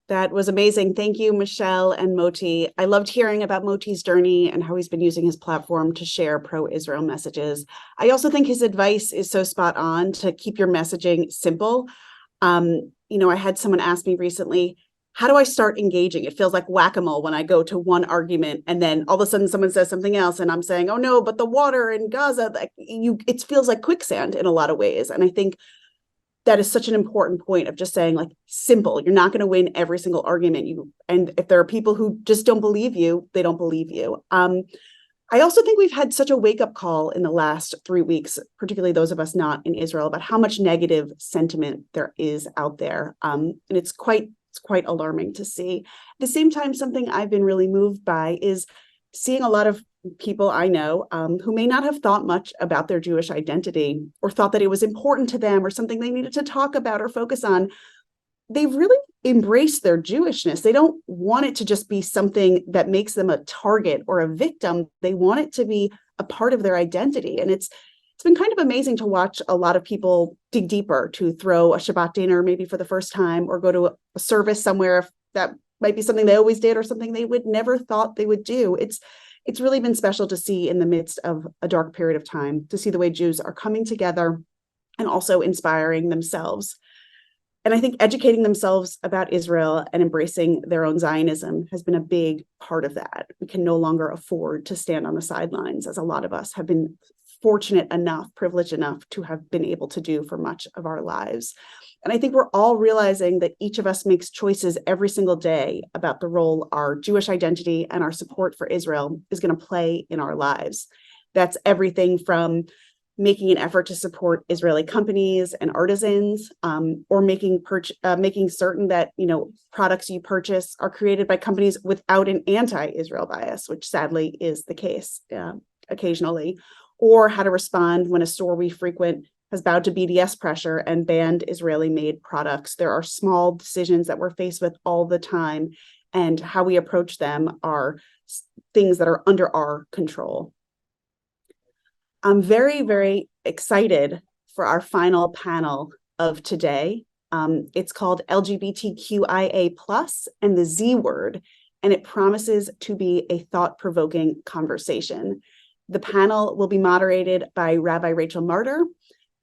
That was amazing. Thank you, Michelle and Moti. I loved hearing about Moti's journey and how he's been using his platform to share pro-Israel messages. I also think his advice is so spot on to keep your messaging simple. I had someone ask me recently, how do I start engaging? It feels like whack-a-mole when I go to one argument and then all of a sudden someone says something else and I'm saying, oh no, but the water in Gaza, it feels like quicksand in a lot of ways. And I think that is such an important point of just saying, like, simple. You're not going to win every single argument. And if there are people who just don't believe you, they don't believe you. I also think we've had such a wake-up call in the last 3 weeks, particularly those of us not in Israel, about how much negative sentiment there is out there. And it's quite alarming to see. At the same time, something I've been really moved by is seeing a lot of people I know who may not have thought much about their Jewish identity or thought that it was important to them or something they needed to talk about or focus on. They've really embraced their Jewishness. They don't want it to just be something that makes them a target or a victim. They want it to be a part of their identity. And it's been kind of amazing to watch a lot of people dig deeper, to throw a Shabbat dinner maybe for the first time or go to a service somewhere if that might be something they always did or something they would never thought they would do. It's really been special to see in the midst of a dark period of time, to see the way Jews are coming together and also inspiring themselves. And I think educating themselves about Israel and embracing their own Zionism has been a big part of that. We can no longer afford to stand on the sidelines, as a lot of us have been fortunate enough, privileged enough to have been able to do for much of our lives. And I think we're all realizing that each of us makes choices every single day about the role our Jewish identity and our support for Israel is going to play in our lives. That's everything from making an effort to support Israeli companies and artisans, or making certain that products you purchase are created by companies without an anti-Israel bias, which sadly is the case occasionally, or how to respond when a store we frequent has bowed to BDS pressure and banned Israeli-made products. There are small decisions that we're faced with all the time, and how we approach them are things that are under our control. I'm very, very excited for our final panel of today. It's called LGBTQIA+ and the Z word, and it promises to be a thought-provoking conversation. The panel will be moderated by Rabbi Rachel Marder,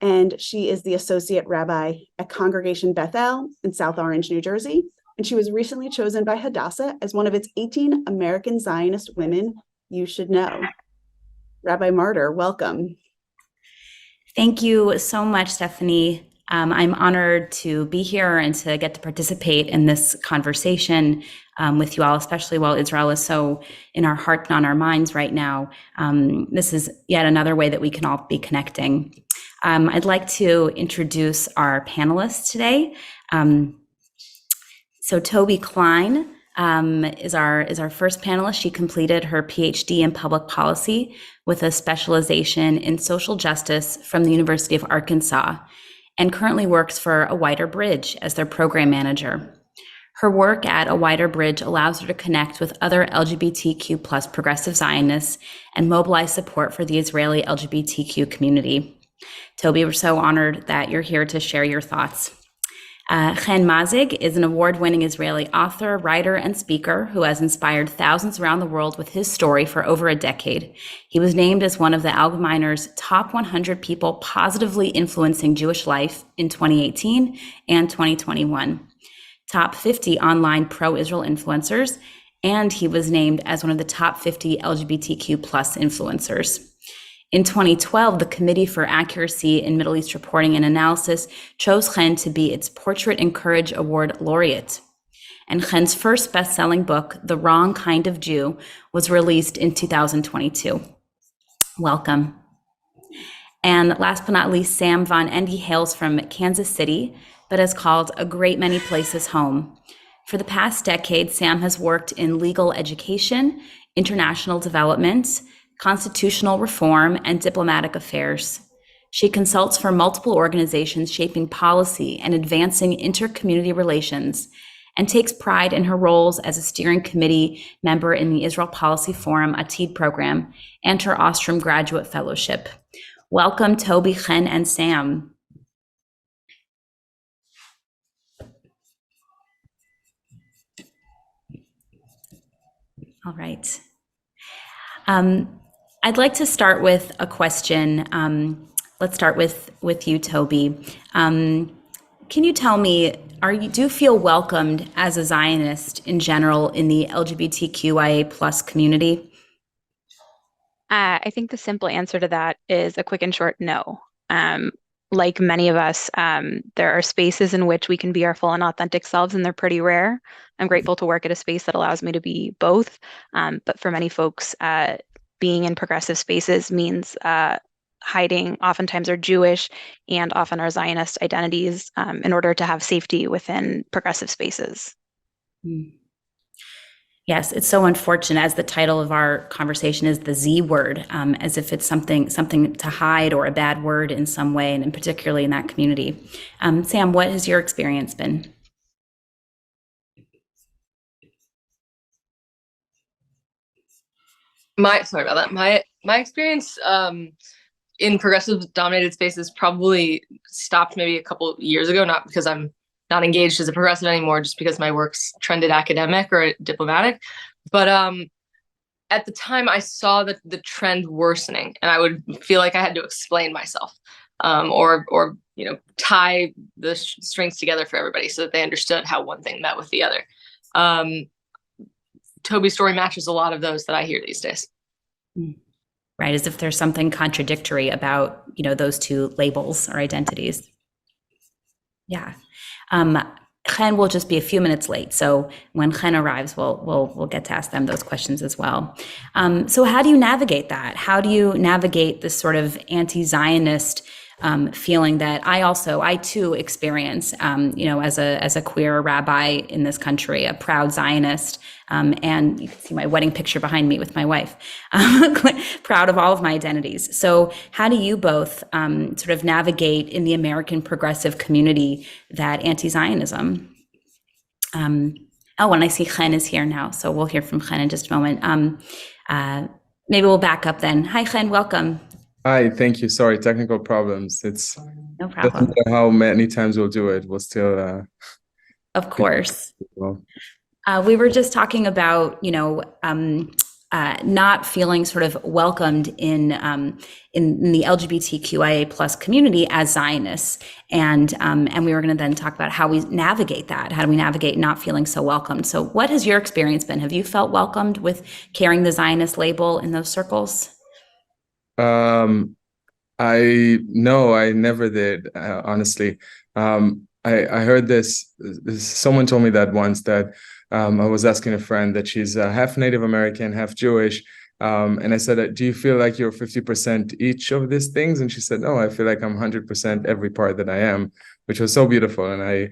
and she is the Associate Rabbi at Congregation Bethel in South Orange, New Jersey. And she was recently chosen by Hadassah as one of its 18 American Zionist women you should know. Rabbi Marder, welcome. Thank you so much, Stephanie. I'm honored to be here and to get to participate in this conversation with you all, especially while Israel is so in our heart and on our minds right now. This is yet another way that we can all be connecting. I'd like to introduce our panelists today. So Toby Klein is our first panelist. She completed her PhD in public policy with a specialization in social justice from the University of Arkansas, and currently works for A Wider Bridge as their program manager. Her work at A Wider Bridge allows her to connect with other LGBTQ+ progressive Zionists and mobilize support for the Israeli LGBTQ community. Toby, we're so honored that you're here to share your thoughts. Chen Mazzig is an award-winning Israeli author, writer, and speaker who has inspired thousands around the world with his story for over a decade. He was named as one of the Allgemeiner's top 100 people positively influencing Jewish life in 2018 and 2021, top 50 online pro-Israel influencers, and he was named as one of the top 50 LGBTQ+ influencers. In 2012, the Committee for Accuracy in Middle East Reporting and Analysis chose Chen to be its Portrait and Courage Award laureate. And Chen's first best-selling book, The Wrong Kind of Jew, was released in 2022. Welcome. And last but not least, Sam Von Endy hails from Kansas City, but has called a great many places home. For the past decade, Sam has worked in legal education, international development, constitutional reform, and diplomatic affairs. She consults for multiple organizations shaping policy and advancing inter-community relations, and takes pride in her roles as a steering committee member in the Israel Policy Forum Atid program and her Ostrom Graduate Fellowship. Welcome, Toby, Chen, and Sam. All right. I'd like to start with a question. Let's start with you, Toby. Can you tell me, do you feel welcomed as a Zionist in general in the LGBTQIA plus community? I think the simple answer to that is a quick and short no. Like many of us, there are spaces in which we can be our full and authentic selves, and they're pretty rare. I'm grateful to work at a space that allows me to be both. But for many folks, being in progressive spaces means hiding oftentimes our Jewish and often our Zionist identities in order to have safety within progressive spaces. Yes, it's so unfortunate, as the title of our conversation is the Z word, as if it's something to hide or a bad word in some way, and particularly in that community. Sam, what has your experience been? Sorry about that. My experience in progressive dominated spaces probably stopped maybe a couple years ago, not because I'm not engaged as a progressive anymore, just because my work's trended academic or diplomatic. But at the time, I saw the trend worsening, and I would feel like I had to explain myself, or tie the strings together for everybody so that they understood how one thing met with the other. Toby's story matches a lot of those that I hear these days. Right, as if there's something contradictory about those two labels or identities. Yeah. Klein will just be a few minutes late, so when Klein arrives, we'll get to ask them those questions as well. So how do you navigate that? How do you navigate this sort of anti-Zionist feeling that I too experience, as a queer rabbi in this country, a proud Zionist, and you can see my wedding picture behind me with my wife, proud of all of my identities. So how do you both sort of navigate in the American progressive community that anti-Zionism? And I see Chen is here now, so we'll hear from Chen in just a moment. Maybe we'll back up then. Hi, Chen, welcome. Hi, thank you. Sorry, technical problems. It's no problem. Doesn't matter how many times we'll do it, we'll still. Of course. We were just talking about, not feeling sort of welcomed in the LGBTQIA plus community as Zionists, and we were going to then talk about how we navigate that. How do we navigate not feeling so welcomed? So, what has your experience been? Have you felt welcomed with carrying the Zionist label in those circles? I never did, honestly. I heard this, someone told me that once, that I was asking a friend that she's half Native American, half Jewish. And I said, do you feel like you're 50% each of these things? And she said, no, I feel like I'm 100% every part that I am, which was so beautiful. And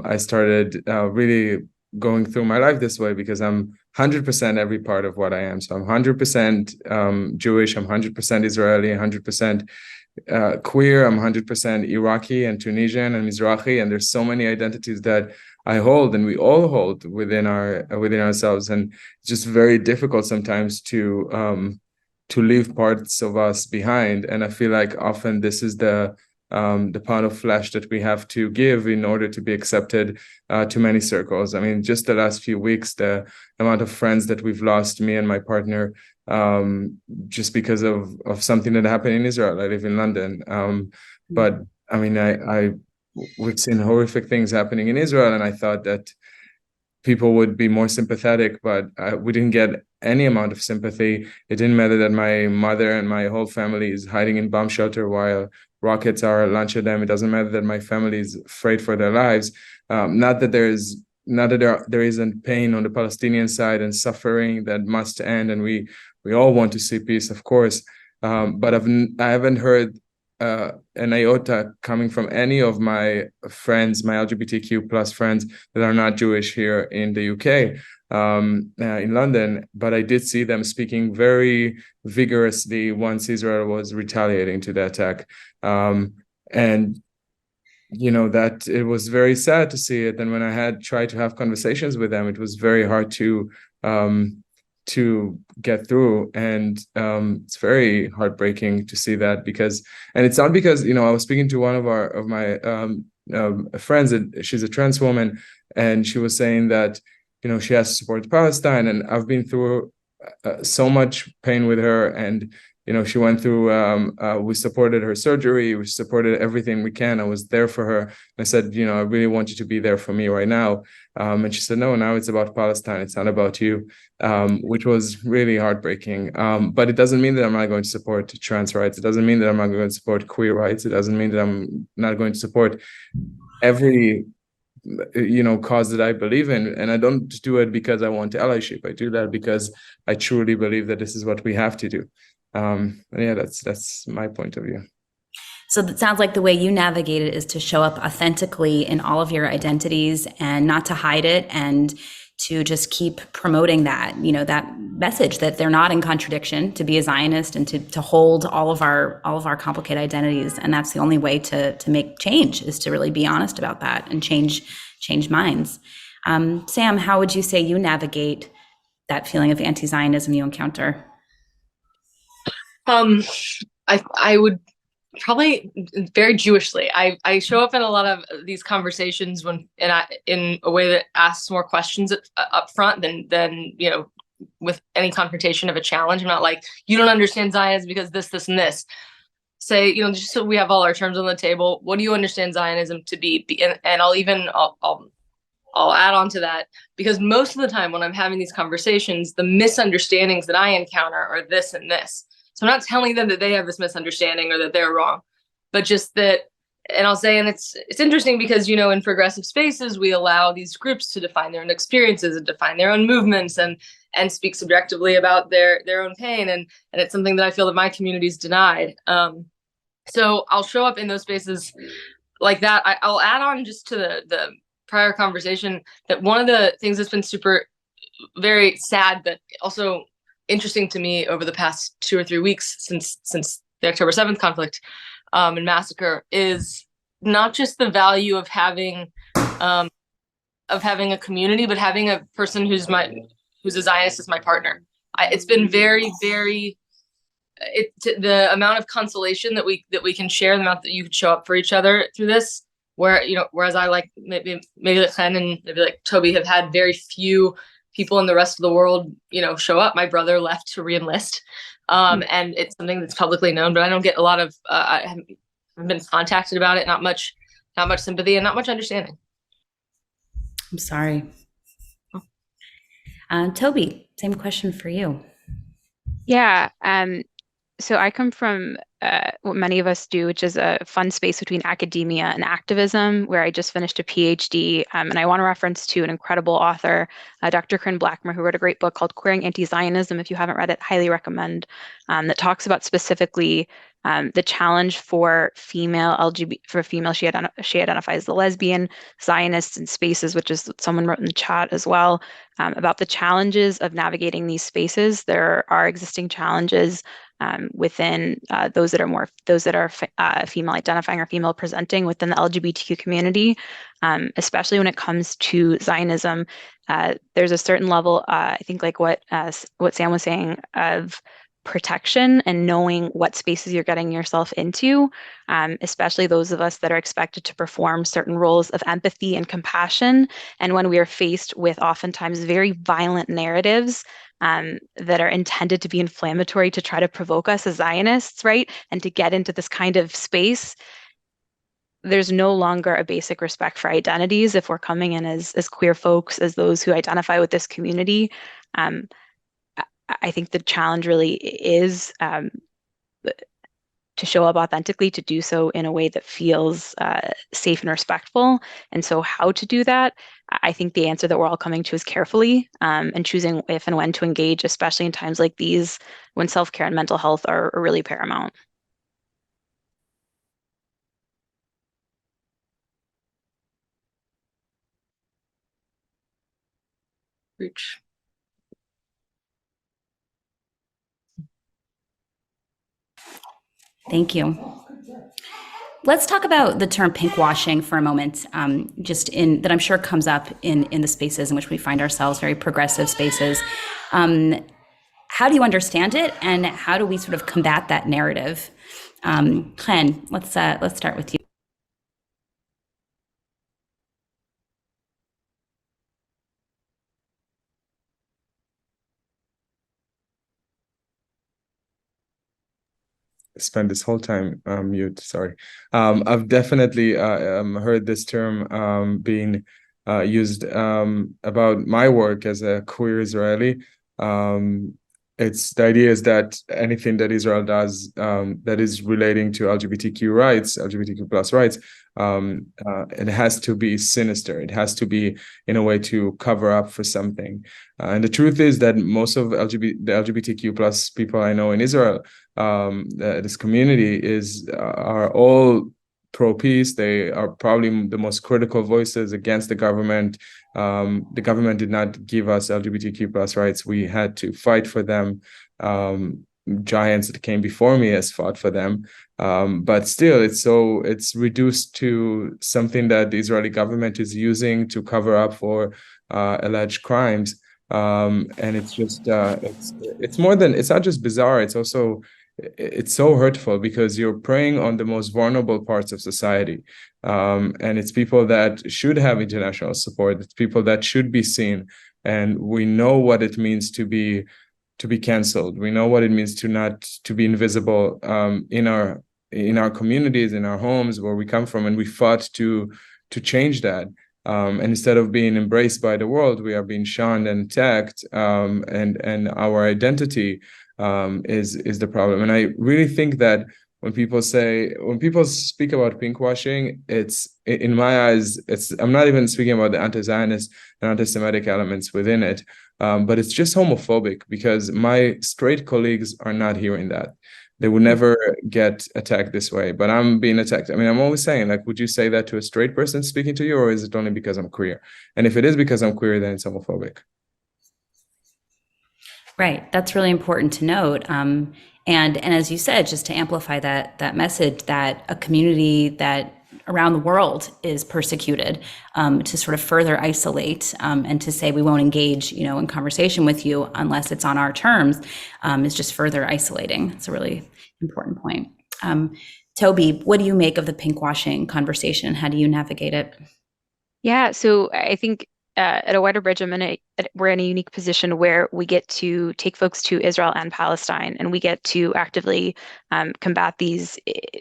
I started really going through my life this way, because I'm 100% every part of what I am. So I'm 100% Jewish, I'm 100% Israeli, 100% queer, I'm 100% Iraqi and Tunisian and Mizrahi, and there's so many identities that I hold, and we all hold within ourselves, and it's just very difficult sometimes to leave parts of us behind. And I feel like often this is the pound of flesh that we have to give in order to be accepted to many circles. I mean, just the last few weeks, the amount of friends that we've lost, me and my partner, just because of something that happened in Israel. I live in London, but I mean, we've seen horrific things happening in Israel, and I thought that people would be more sympathetic, but we didn't get any amount of sympathy. It didn't matter that my mother and my whole family is hiding in bomb shelter while rockets are launched at them. It doesn't matter that my family is afraid for their lives. Not that there isn't pain on the Palestinian side and suffering that must end, and we all want to see peace, of course. But I haven't heard an iota coming from any of my friends, my LGBTQ plus friends that are not Jewish here in the UK, in London. But I did see them speaking very vigorously once Israel was retaliating to the attack. And that it was very sad to see it. And when I had tried to have conversations with them, it was very hard to get through, and it's very heartbreaking to see that, and it's not because I was speaking to one of my friends, and she's a trans woman, and she was saying that she has to support Palestine, and I've been through so much pain with her, and she went through, we supported her surgery, we supported everything we can. I was there for her. I said, I really want you to be there for me right now. And she said, no, now it's about Palestine. It's not about you, which was really heartbreaking. But it doesn't mean that I'm not going to support trans rights. It doesn't mean that I'm not going to support queer rights. It doesn't mean that I'm not going to support every cause that I believe in. And I don't do it because I want allyship. I do that because I truly believe that this is what we have to do. And yeah, that's my point of view. So it sounds like the way you navigate it is to show up authentically in all of your identities and not to hide it, and to just keep promoting that, that message that they're not in contradiction, to be a Zionist and to hold all of our complicated identities. And that's the only way to make change, is to really be honest about that and change minds. Sam, how would you say you navigate that feeling of anti-Zionism you encounter? I would probably very Jewishly. I show up in a lot of these conversations in a way that asks more questions up front than with any confrontation of a challenge. I'm not like, you don't understand Zionism because this, and this. Say, just so we have all our terms on the table, what do you understand Zionism to be? And I'll add on to that, because most of the time when I'm having these conversations, the misunderstandings that I encounter are this and this. So I'm not telling them that they have this misunderstanding or that they're wrong, but just that, and I'll say, and it's interesting because, in progressive spaces, we allow these groups to define their own experiences and define their own movements and speak subjectively about their own pain. And it's something that I feel that my community's denied. So I'll show up in those spaces like that. I'll add on just to the prior conversation that one of the things that's been very sad, but also interesting to me over the past 2 or 3 weeks since the October 7th conflict and massacre, is not just the value of having a community, but having a person who's a Zionist as my partner. It's been very, very, the amount of consolation that we can share, the amount that you can show up for each other through this, whereas I, like maybe like Klein and maybe like Toby, have had very few people in the rest of the world, show up. My brother left to re-enlist. And it's something that's publicly known, but I don't get a lot of, I haven't been contacted about it. Not much sympathy and not much understanding. I'm sorry. Toby, same question for you. Yeah. So I come from what many of us do, which is a fun space between academia and activism, where I just finished a PhD. And I want to reference to an incredible author, Dr. Corinne Blackmer, who wrote a great book called Queering Anti-Zionism. If you haven't read it, highly recommend, that talks about specifically the challenge for female she identifies the lesbian Zionists in spaces, which is what someone wrote in the chat as well, about the challenges of navigating these spaces. There are existing challenges within those that are female identifying or female presenting within the LGBTQ community, especially when it comes to Zionism. There's a certain level, I think, like what Sam was saying, of protection and knowing what spaces you're getting yourself into, especially those of us that are expected to perform certain roles of empathy and compassion. And when we are faced with oftentimes very violent narratives that are intended to be inflammatory to try to provoke us as Zionists, right? And to get into this kind of space, there's no longer a basic respect for identities if we're coming in as queer folks, as those who identify with this community. I think the challenge really is to show up authentically, to do so in a way that feels safe and respectful. And so how to do that, I think the answer that we're all coming to is carefully, and choosing if and when to engage, especially in times like these when self-care and mental health are really paramount. Reach. Thank you. Let's talk about the term pinkwashing for a moment, that I'm sure comes up in the spaces in which we find ourselves, very progressive spaces. How do you understand it, and how do we sort of combat that narrative? Klein, let's start with you. spend this whole time mute. Sorry. I've definitely heard this term being used about my work as a queer Israeli. It's the idea is that anything that Israel does that is relating to LGBTQ rights, LGBTQ plus rights, it has to be sinister. It has to be in a way to cover up for something. And the truth is that most of the LGBTQ plus people I know in Israel, this community are all pro-peace. They are probably the most critical voices against the government. The government did not give us LGBTQ plus rights. We had to fight for them. Giants that came before me has fought for them. But still, it's reduced to something that the Israeli government is using to cover up for alleged crimes. And it's just it's more than, it's not just bizarre, it's so hurtful because you're preying on the most vulnerable parts of society. And it's people that should have international support. It's people that should be seen. And we know what it means to be canceled. We know what it means to be invisible in our communities, in our homes where we come from, and we fought to change that. And instead of being embraced by the world, we are being shunned and attacked, and our identity is the problem. And I really think that when people speak about pinkwashing, it's, in my eyes, I'm not even speaking about the anti-Zionist and anti-Semitic elements within it, but it's just homophobic, because my straight colleagues are not hearing that. They would never get attacked this way, but I'm being attacked. I mean, I'm always saying, like, would you say that to a straight person speaking to you, or is it only because I'm queer? And if it is because I'm queer, then it's homophobic. Right. That's really important to note. And as you said, just to amplify that message, that a community that around the world is persecuted, to sort of further isolate, and to say we won't engage, in conversation with you unless it's on our terms, is just further isolating. It's a really important point. Toby, what do you make of the pinkwashing conversation? How do you navigate it? Yeah, so I think at A Wider Bridge, we're in a unique position where we get to take folks to Israel and Palestine, and we get to actively combat these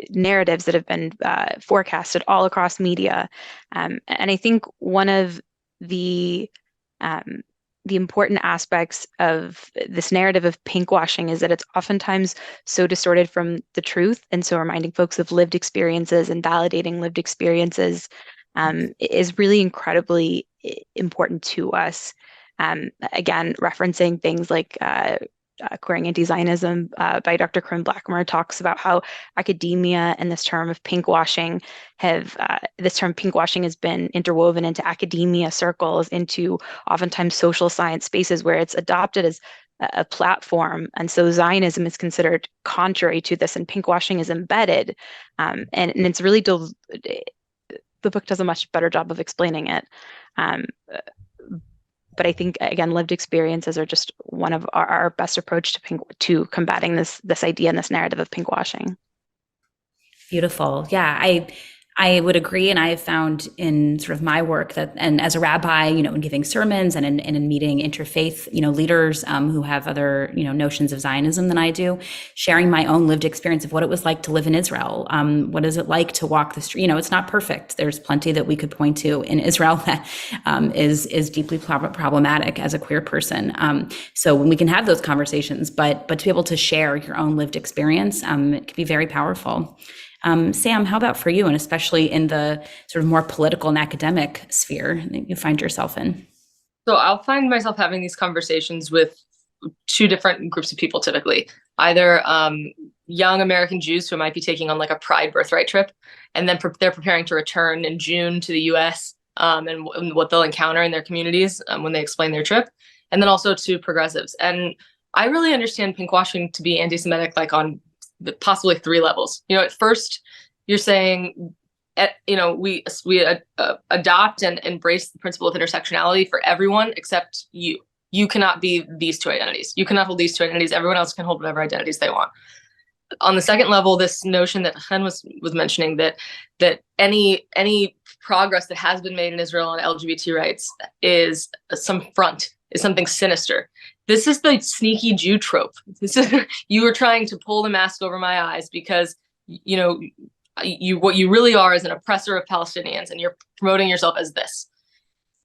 narratives that have been forecasted all across media. And I think one of the important aspects of this narrative of pinkwashing is that it's oftentimes so distorted from the truth. And so reminding folks of lived experiences and validating lived experiences is really incredibly important to us. Again, referencing things like Queering Anti-Zionism by Dr. Corinne Blackmer talks about how academia and this term pinkwashing has been interwoven into academia circles, into oftentimes social science spaces where it's adopted as a platform. And so Zionism is considered contrary to this, and pinkwashing is embedded. And it's really the book does a much better job of explaining it. But I think, again, lived experiences are just one of our best approach to combating this idea and this narrative of pinkwashing. Beautiful. Yeah, I would agree. And I have found in sort of my work that, and as a rabbi, in giving sermons and in meeting interfaith, leaders who have other, notions of Zionism than I do, sharing my own lived experience of what it was like to live in Israel. What is it like to walk the street? It's not perfect. There's plenty that we could point to in Israel that is deeply problematic as a queer person. So when we can have those conversations, but to be able to share your own lived experience, it can be very powerful. Sam, how about for you, and especially in the sort of more political and academic sphere that you find yourself in? So I'll find myself having these conversations with two different groups of people typically. Either young American Jews who might be taking on like a Pride birthright trip, and then they're preparing to return in June to the US, and what they'll encounter in their communities when they explain their trip. And then also to progressives. And I really understand pinkwashing to be anti-Semitic, like on possibly three levels. At first you're saying, we adopt and embrace the principle of intersectionality for everyone except you. You cannot be these two identities. You cannot hold these two identities. Everyone else can hold whatever identities they want. On the second level, this notion that Chen was mentioning, that any progress that has been made in Israel on LGBT rights is something sinister. this is the sneaky Jew trope. This is you were trying to pull the mask over my eyes because what you really are is an oppressor of Palestinians, and you're promoting yourself as this.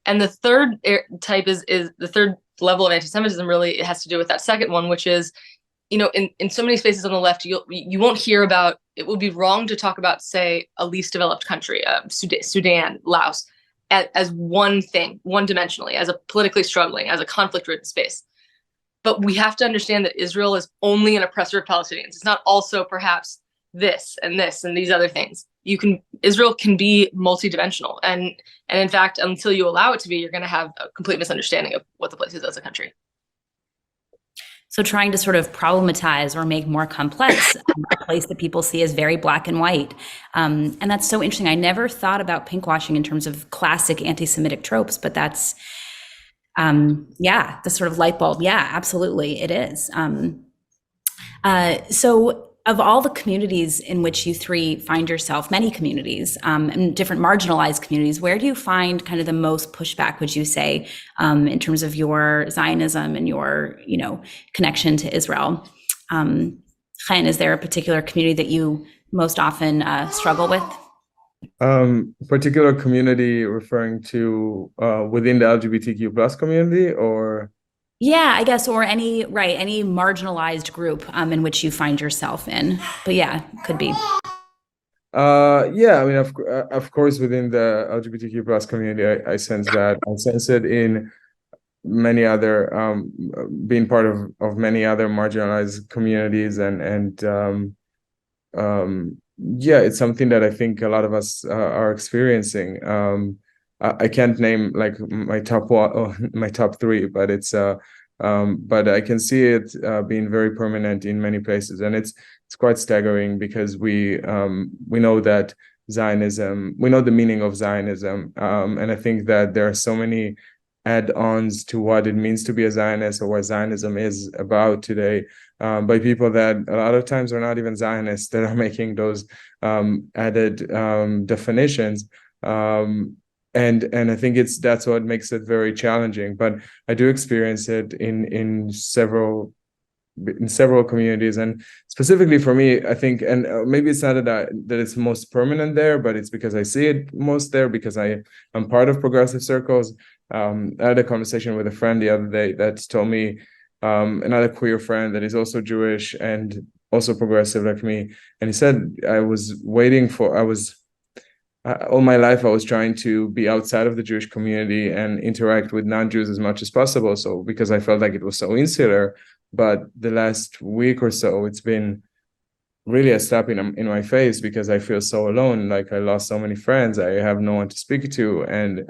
And the third type is the third level of anti-Semitism. Really, it has to do with that second one, which is, in so many spaces on the left, you won't hear about. It would be wrong to talk about, say, a least developed country, Sudan, Laos, as one thing, one-dimensionally, as a politically struggling, as a conflict-ridden space. But we have to understand that Israel is only an oppressor of Palestinians. It's not also perhaps this and these other things. Israel can be multidimensional, and in fact, until you allow it to be, you're going to have a complete misunderstanding of what the place is as a country. So trying to sort of problematize or make more complex a place that people see as very black and white. And that's so interesting. I never thought about pinkwashing in terms of classic anti-Semitic tropes, but that's, the sort of light bulb. Yeah, absolutely, it is. So of all the communities in which you three find yourself, many communities, and different marginalized communities, where do you find kind of the most pushback, would you say, in terms of your Zionism and your, connection to Israel? Klein, is there a particular community that you most often struggle with? Particular community referring to within the LGBTQ plus community, or? Yeah, I guess, or any marginalized group in which you find yourself in. But yeah, could be. I mean, of course, within the LGBTQ plus community, I sense that. I sense it in many other, being part of many other marginalized communities, and it's something that I think a lot of us are experiencing. I can't name like my top one or my top three, but it's but I can see it being very permanent in many places, and it's quite staggering because we know that Zionism, we know the meaning of Zionism, and I think that there are so many add-ons to what it means to be a Zionist or what Zionism is about today, by people that a lot of times are not even Zionists that are making those added definitions. And I think that's what makes it very challenging. But I do experience it in several communities, and specifically for me, I think, and maybe it's not that it's most permanent there, but it's because I see it most there because I'm part of progressive circles. I had a conversation with a friend the other day that told me, another queer friend that is also Jewish and also progressive like me, and he said, all my life I was trying to be outside of the Jewish community and interact with non-Jews as much as possible. So because I felt like it was so insular, but the last week or so, it's been really a slap in my face because I feel so alone. Like I lost so many friends. I have no one to speak to, and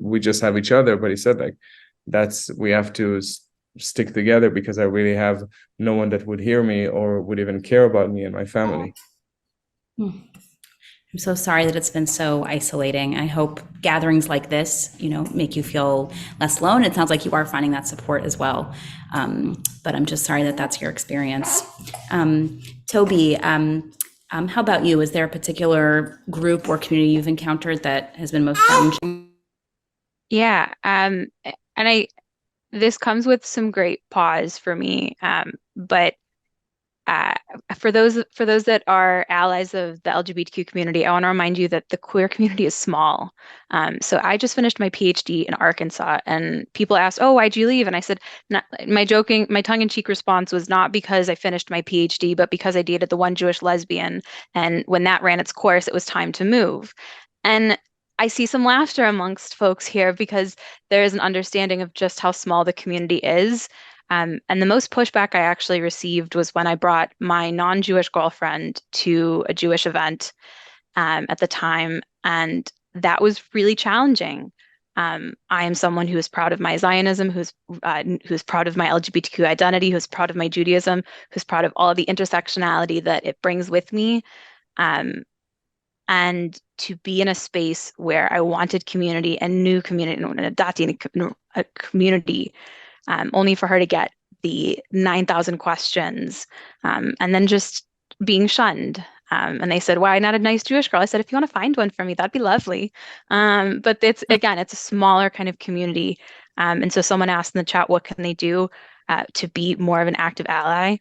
we just have each other. But he said like, we have to stick together because I really have no one that would hear me or would even care about me and my family. I'm so sorry that it's been so isolating. I hope gatherings like this, make you feel less alone. It sounds like you are finding that support as well. But I'm just sorry that that's your experience. Toby, how about you? Is there a particular group or community you've encountered that has been most challenging? Yeah, and this comes with some great pause for me, but for those that are allies of the LGBTQ community, I want to remind you that the queer community is small. So I just finished my PhD in Arkansas, and people asked, "Oh, why'd you leave?" And I said, my tongue-in-cheek response was not because I finished my PhD, but because I dated the one Jewish lesbian, and when that ran its course, it was time to move. And I see some laughter amongst folks here because there is an understanding of just how small the community is. And the most pushback I actually received was when I brought my non-Jewish girlfriend to a Jewish event at the time, and that was really challenging. I am someone who is proud of my Zionism, who's proud of my LGBTQ identity, who's proud of my Judaism, who's proud of all of the intersectionality that it brings with me. And to be in a space where I wanted community and new community, a community, only for her to get the 9,000 questions, and then just being shunned. And they said, "Why not a nice Jewish girl?" I said, "If you want to find one for me, that'd be lovely." But it's a smaller kind of community. And so someone asked in the chat, what can they do? to be more of an active ally.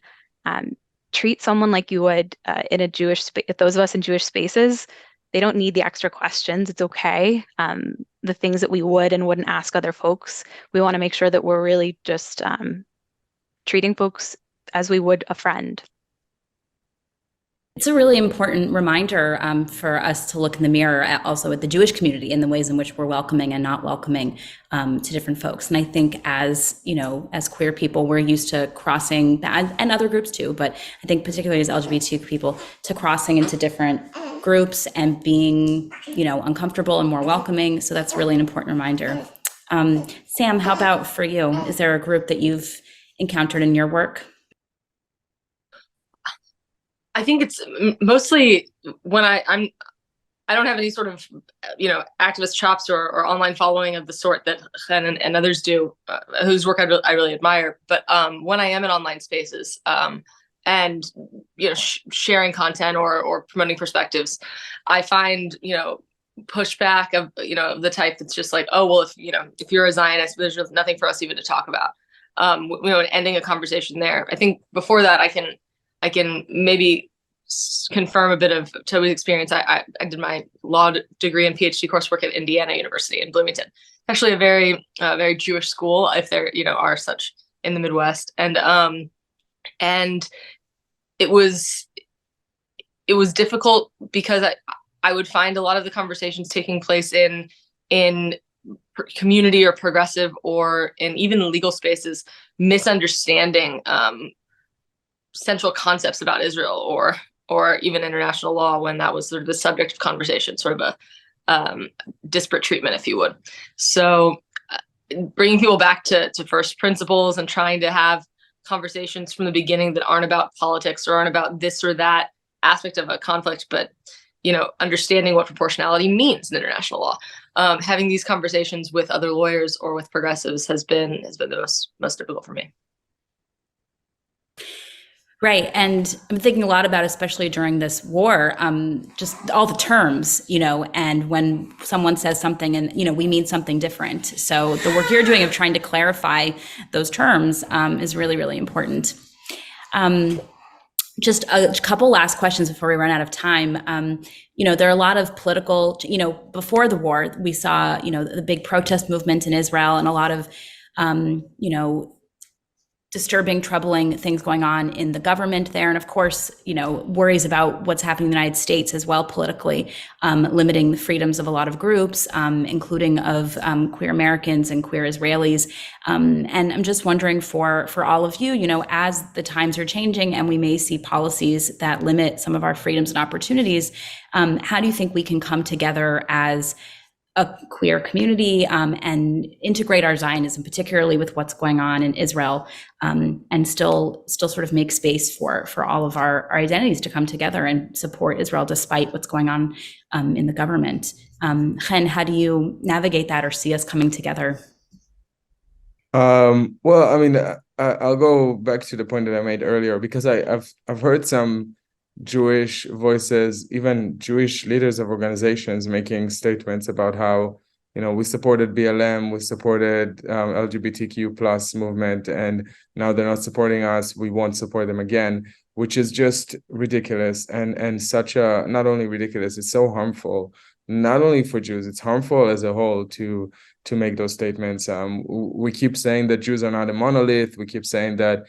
Treat someone like you would in a Jewish space. Those of us in Jewish spaces, they don't need the extra questions. It's okay. The things that we would and wouldn't ask other folks, we want to make sure that we're really just treating folks as we would a friend. It's a really important reminder for us to look in the mirror also at the Jewish community and the ways in which we're welcoming and not welcoming to different folks. And I think as queer people, we're used to crossing, and other groups too, but I think particularly as LGBTQ people, to crossing into different groups and being, uncomfortable and more welcoming. So that's really an important reminder. Sam, how about for you? Is there a group that you've encountered in your work? I think it's mostly when I don't have any sort of activist chops or online following of the sort that Klein and others do, whose work I really admire. But when I am in online spaces and sharing content or promoting perspectives, I find pushback of the type that's just like, oh well, if you're a Zionist, there's nothing for us even to talk about. And ending a conversation there. I think before that, I can maybe confirm a bit of Toby's experience. I did my law degree and PhD coursework at Indiana University in Bloomington. Actually, a very Jewish school, if there are such in the Midwest, and it was difficult because I would find a lot of the conversations taking place in community or progressive or in even legal spaces misunderstanding central concepts about Israel or even international law when that was sort of the subject of conversation, sort of a disparate treatment, if you would. So bringing people back to first principles and trying to have conversations from the beginning that aren't about politics or aren't about this or that aspect of a conflict, but understanding what proportionality means in international law. Having these conversations with other lawyers or with progressives has been the most difficult for me. Right. And I'm thinking a lot about, especially during this war, just all the terms, and when someone says something and, we mean something different. So the work you're doing of trying to clarify those terms is really, really important. Just a couple last questions before we run out of time. There are a lot of political, before the war, we saw, the big protest movement in Israel and a lot of, disturbing, troubling things going on in the government there. And of course, worries about what's happening in the United States as well politically, limiting the freedoms of a lot of groups, including of queer Americans and queer Israelis. And I'm just wondering for all of you, as the times are changing and we may see policies that limit some of our freedoms and opportunities, how do you think we can come together as a queer community and integrate our Zionism, particularly with what's going on in Israel, and still sort of make space for all of our identities to come together and support Israel despite what's going on in the government. Chen, how do you navigate that or see us coming together? Well, I mean, I'll go back to the point that I made earlier, because I've heard some Jewish voices, even Jewish leaders of organizations, making statements about how, we supported BLM, we supported LGBTQ plus movement, and now they're not supporting us, we won't support them again, which is just ridiculous and such a, not only ridiculous, it's so harmful, not only for Jews, it's harmful as a whole to make those statements. We keep saying that Jews are not a monolith. We keep saying that,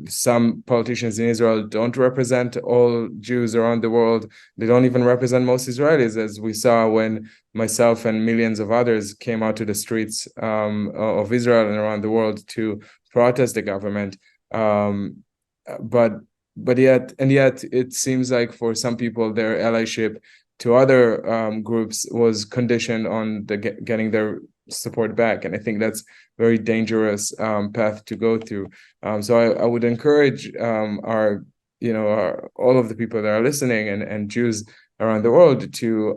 some politicians in Israel don't represent all Jews around the world. They don't even represent most Israelis, as we saw when myself and millions of others came out to the streets of Israel and around the world to protest the government. But yet it seems like for some people, their allyship to other groups was conditioned on getting their support back, and I think that's very dangerous path to go through. So I would encourage our all of the people that are listening and Jews around the world to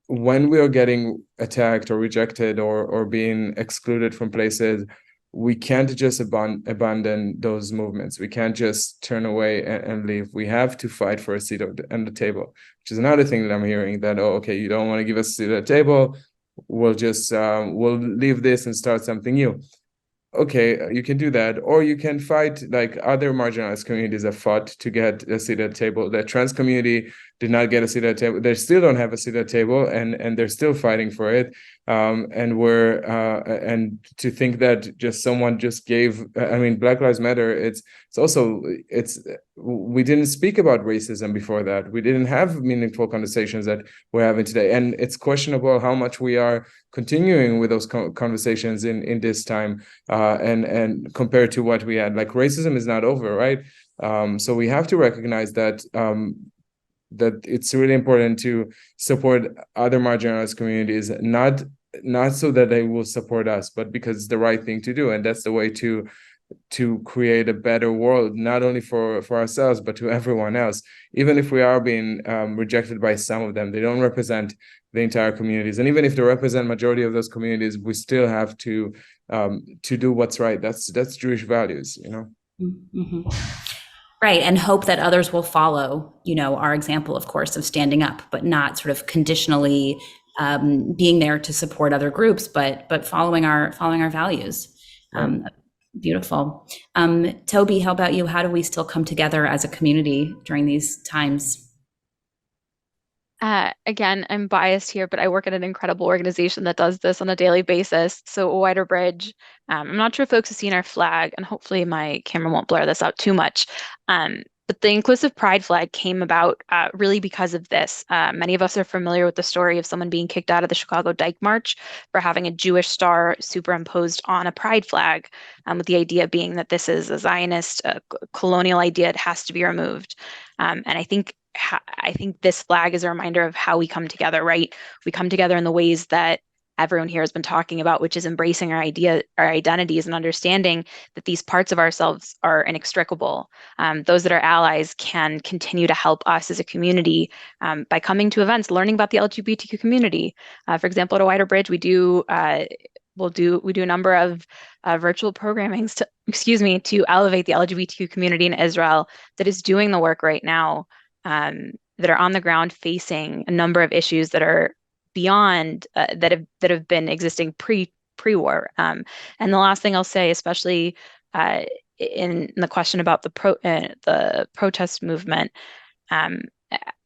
when we are getting attacked or rejected or being excluded from places, we can't just abandon those movements. We can't just turn away and leave. We have to fight for a seat at the table, which is another thing that I'm hearing, that, oh, okay, you don't want to give us a seat at the table, we'll just we'll leave this and start something new. Okay, you can do that, or you can fight like other marginalized communities have fought to get a seat at the table. The trans community did not get a seat at the table. They still don't have a seat at the table, and they're still fighting for it. And to think that just someone just gave, I mean, Black Lives Matter. It's we didn't speak about racism before that. We didn't have meaningful conversations that we're having today, and it's questionable how much we are continuing with those conversations in this time, and compared to what we had. Like, racism is not over, right? So we have to recognize that that it's really important to support other marginalized communities, not so that they will support us, but because it's the right thing to do, and that's the way to create a better world, not only for ourselves, but to everyone else. Even if we are being rejected by some of them, they don't represent the entire communities. And even if they represent majority of those communities, we still have to do what's right. That's Jewish values, you know? Mm-hmm. Right, and hope that others will follow, our example, of course, of standing up, but not sort of conditionally being there to support other groups, but following our values. Right. Beautiful. Toby, how about you? How do we still come together as a community during these times? Again, I'm biased here, but I work at an incredible organization that does this on a daily basis. So Wider Bridge, I'm not sure if folks have seen our flag, and hopefully my camera won't blur this out too much. But the inclusive pride flag came about really because of this. Many of us are familiar with the story of someone being kicked out of the Chicago Dyke March for having a Jewish star superimposed on a pride flag, with the idea being that this is a Zionist, colonial idea. It has to be removed. And I think this flag is a reminder of how we come together, right? We come together in the ways that everyone here has been talking about, which is embracing our identities, and understanding that these parts of ourselves are inextricable. Those that are allies can continue to help us as a community by coming to events, learning about the LGBTQ community. For example, at a Wider Bridge, we do a number of virtual programmings to elevate the LGBTQ community in Israel that is doing the work right now, that are on the ground facing a number of issues that are beyond that have been existing pre-war. And the last thing I'll say, especially in the question about the protest movement, I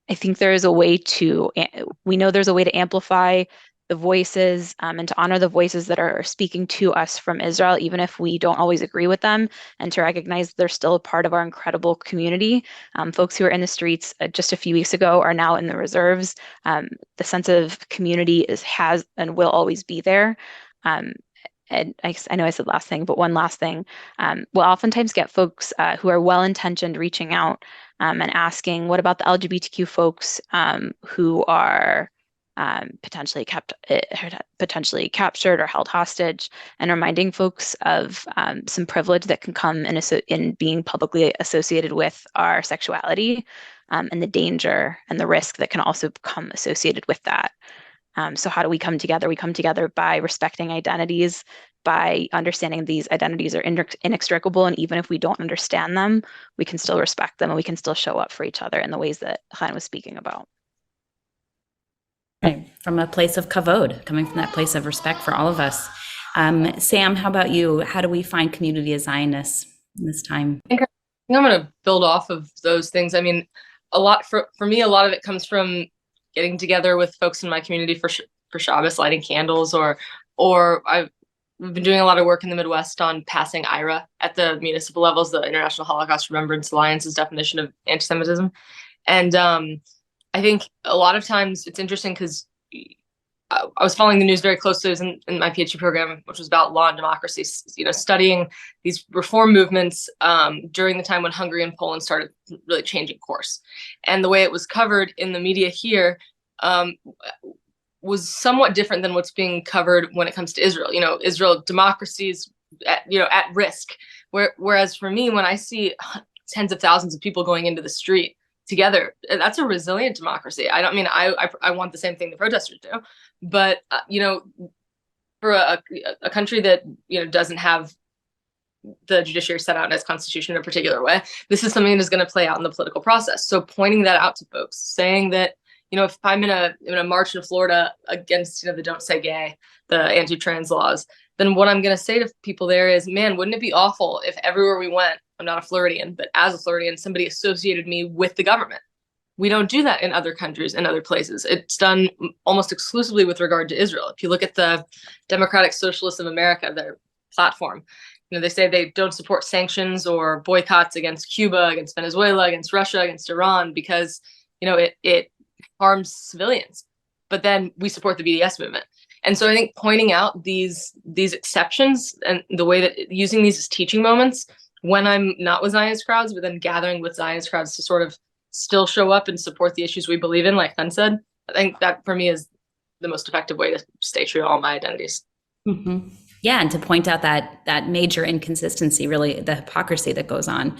think we know there's a way to amplify the voices and to honor the voices that are speaking to us from Israel, even if we don't always agree with them, and to recognize they're still a part of our incredible community. Folks who were in the streets just a few weeks ago are now in the reserves. The sense of community has and will always be there. And I know I said last thing, but one last thing. We'll oftentimes get folks who are well-intentioned reaching out and asking, what about the LGBTQ folks who are potentially captured or held hostage, and reminding folks of some privilege that can come in being publicly associated with our sexuality, and the danger and the risk that can also come associated with that. So how do we come together? We come together by respecting identities, by understanding these identities are inextricable, and even if we don't understand them, we can still respect them, and we can still show up for each other in the ways that Klein was speaking about. Right. From a place of kavod, coming from that place of respect for all of us. Sam, how about you? How do we find community as Zionists in this time? I think I'm going to build off of those things. I mean, for me, a lot of it comes from getting together with folks in my community for Shabbos, lighting candles, or we've been doing a lot of work in the Midwest on passing IRA at the municipal levels, the International Holocaust Remembrance Alliance's definition of antisemitism. And I think a lot of times it's interesting because I was following the news very closely. I was in my PhD program, which was about law and democracy, studying these reform movements during the time when Hungary and Poland started really changing course. And the way it was covered in the media here was somewhat different than what's being covered when it comes to Israel. Israel democracy is at risk. Whereas for me, when I see tens of thousands of people going into the street together, that's a resilient democracy. I don't mean I want the same thing the protesters do, but for a country that doesn't have the judiciary set out in its constitution in a particular way, this is something that is going to play out in the political process. So pointing that out to folks, saying that if I'm in a march in Florida against, the Don't Say Gay, the anti-trans laws, then what I'm going to say to people there is, man, wouldn't it be awful if everywhere we went, I'm not a Floridian, but as a Floridian, somebody associated me with the government. We don't do that in other countries and other places. It's done almost exclusively with regard to Israel. If you look at the Democratic Socialists of America, their platform, they say they don't support sanctions or boycotts against Cuba, against Venezuela, against Russia, against Iran, because, it harms civilians. But then we support the BDS movement. And so I think pointing out these exceptions and the way that using these as teaching moments when I'm not with Zionist crowds, but then gathering with Zionist crowds to sort of still show up and support the issues we believe in, like Klein said, I think that for me is the most effective way to stay true to all my identities. Mm-hmm. Yeah, and to point out that major inconsistency, really the hypocrisy that goes on.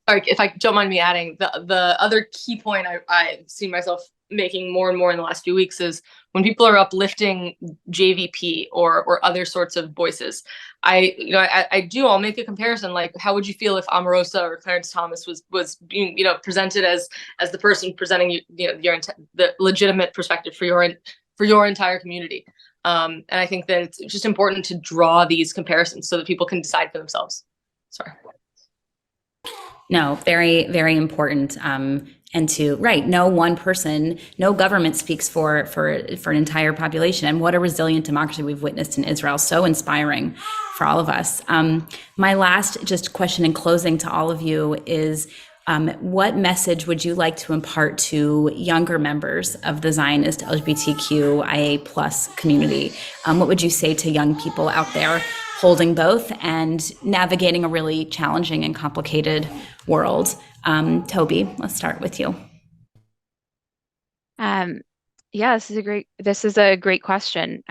Sorry, if I don't mind me adding, the other key point I've seen myself making more and more in the last few weeks is when people are uplifting JVP or other sorts of voices. I'll make a comparison. Like, how would you feel if Omarosa or Clarence Thomas was being presented as the person presenting the legitimate perspective for your entire community? And I think that it's just important to draw these comparisons so that people can decide for themselves. Sorry. No, very, very important. And to, no one person, no government speaks for an entire population. And what a resilient democracy we've witnessed in Israel. So inspiring for all of us. My last just question in closing to all of you is, what message would you like to impart to younger members of the Zionist LGBTQIA plus community? What would you say to young people out there holding both and navigating a really challenging and complicated world? Toby, let's start with you. Yeah, this is a great question.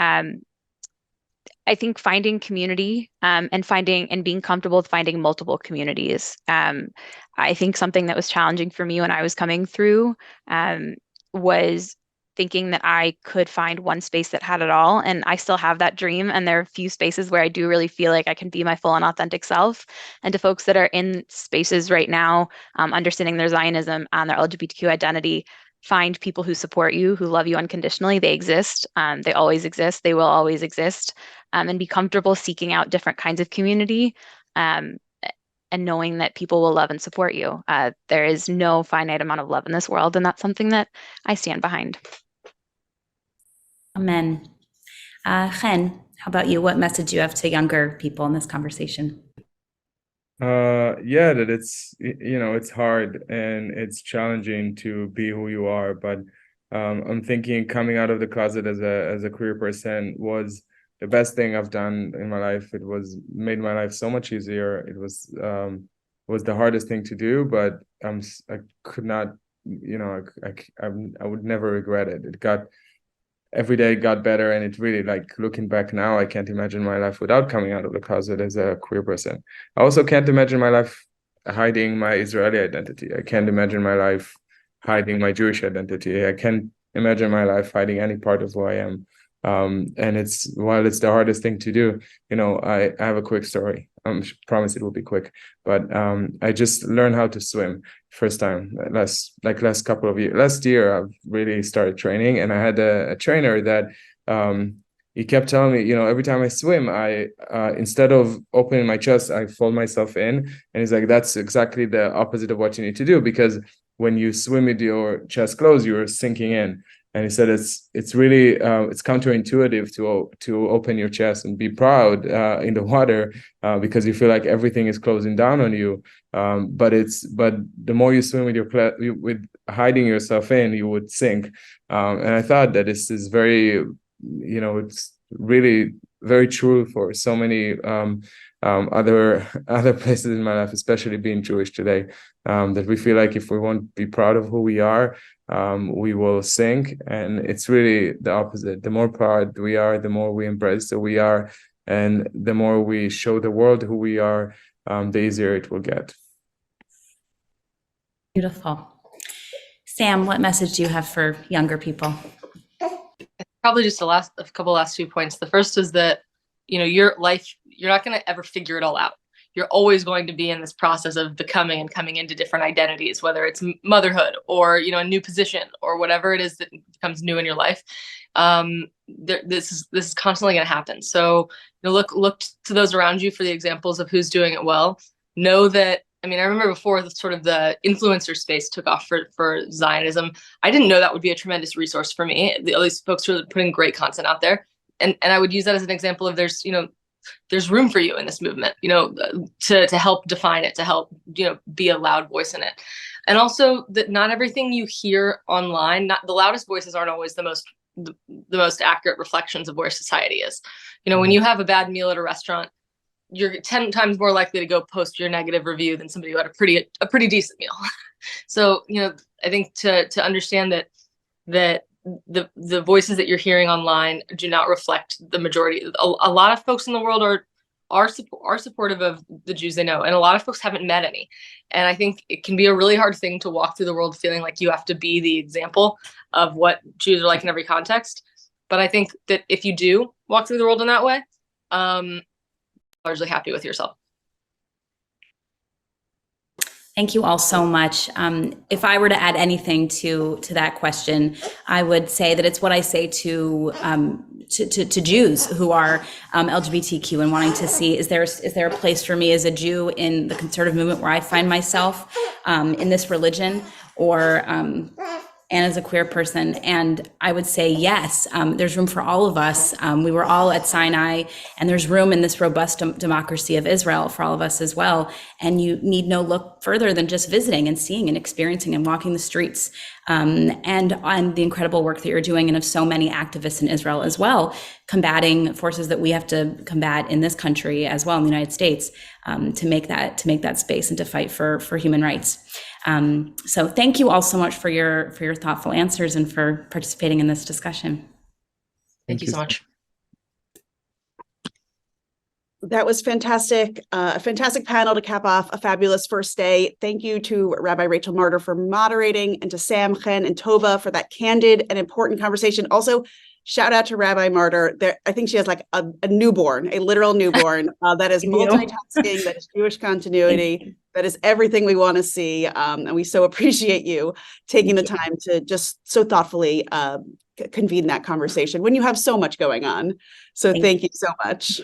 I think finding community and being comfortable with finding multiple communities. I think something that was challenging for me when I was coming through was thinking that I could find one space that had it all. And I still have that dream. And there are a few spaces where I do really feel like I can be my full and authentic self. And to folks that are in spaces right now, understanding their Zionism and their LGBTQ identity, find people who support you, who love you unconditionally. They exist. They always exist. They will always exist. And be comfortable seeking out different kinds of community and knowing that people will love and support you. There is no finite amount of love in this world. And that's something that I stand behind. Amen. Chen, how about you? What message do you have to younger people in this conversation? That it's hard and it's challenging to be who you are, but I'm thinking coming out of the closet as a queer person was the best thing I've done in my life. It was made my life so much easier. It was the hardest thing to do, but I could not, I would never regret it. Every day it got better, and it really, like, looking back now, I can't imagine my life without coming out of the closet as a queer person. I also can't imagine my life hiding my Israeli identity. I can't imagine my life hiding my Jewish identity. I can't imagine my life hiding any part of who I am. And while it's the hardest thing to do, I have a quick story. I promise it will be quick, but I just learned how to swim first time last year. I've really started training, and I had a trainer that he kept telling me, every time I swim, I instead of opening my chest, I fold myself in, and he's like, that's exactly the opposite of what you need to do, because when you swim with your chest closed, you're sinking in. And he said it's really it's counterintuitive to open your chest and be proud in the water because you feel like everything is closing down on you. But the more you swim with hiding yourself in, you would sink. And I thought that this is very, it's really very true for so many other places in my life, especially being Jewish today, that we feel like if we won't be proud of who we are, we will sink. And it's really the opposite. The more proud we are, the more we embrace who we are, and the more we show the world who we are, the easier it will get. Beautiful. Sam, what message do you have for younger people? Probably just last 2 points. The first is that, your life, you're not going to ever figure it all out. you're always going to be in this process of becoming and coming into different identities, whether it's motherhood or, you know, a new position or whatever it is that becomes new in your life. This is constantly going to happen. So, you know, look to those around you for the examples of who's doing it well. Know that, I mean, I remember before the influencer space took off for Zionism, I didn't know that would be a tremendous resource for me. At least folks who are putting great content out there. And I would use that as an example of there's room for you in this movement, you know, to help define it, to help, you know, be a loud voice in it. And also that not everything you hear online, not the loudest voices aren't always the most accurate reflections of where society is. You know, when you have a bad meal at a restaurant, you're 10 times more likely to go post your negative review than somebody who had a pretty decent meal. So, you know, I think to understand that the voices that you're hearing online do not reflect the majority. A lot of folks in the world are supportive of the Jews they know, and a lot of folks haven't met any. And I think it can be a really hard thing to walk through the world feeling like you have to be the example of what Jews are like in every context. But I think that if you do walk through the world in that way, largely happy with yourself. Thank you all so much. If I were to add anything to that question, I would say that it's what I say to Jews who are LGBTQ and wanting to see, is there a place for me as a Jew in the conservative movement where I find myself in this religion, or and as a queer person? And I would say yes, there's room for all of us. We were all at Sinai, and there's room in this robust democracy of Israel for all of us as well. And you need no look further than just visiting and seeing and experiencing and walking the streets, and on the incredible work that you're doing, and of so many activists in Israel as well, combating forces that we have to combat in this country as well, in the United States, to make that space and to fight for human rights. So thank you all so much for your thoughtful answers and for participating in this discussion. Thank you so much. That was fantastic. A fantastic panel to cap off a fabulous first day. Thank you to Rabbi Rachel Marder for moderating, and to Sam, Chen, and Tova for that candid and important conversation. Also, shout out to Rabbi Marder. I think she has like a newborn, a literal newborn that is multitasking, that is Jewish continuity, that is everything we want to see. And we so appreciate you taking the time to just so thoughtfully convene that conversation when you have so much going on. So thank you so much.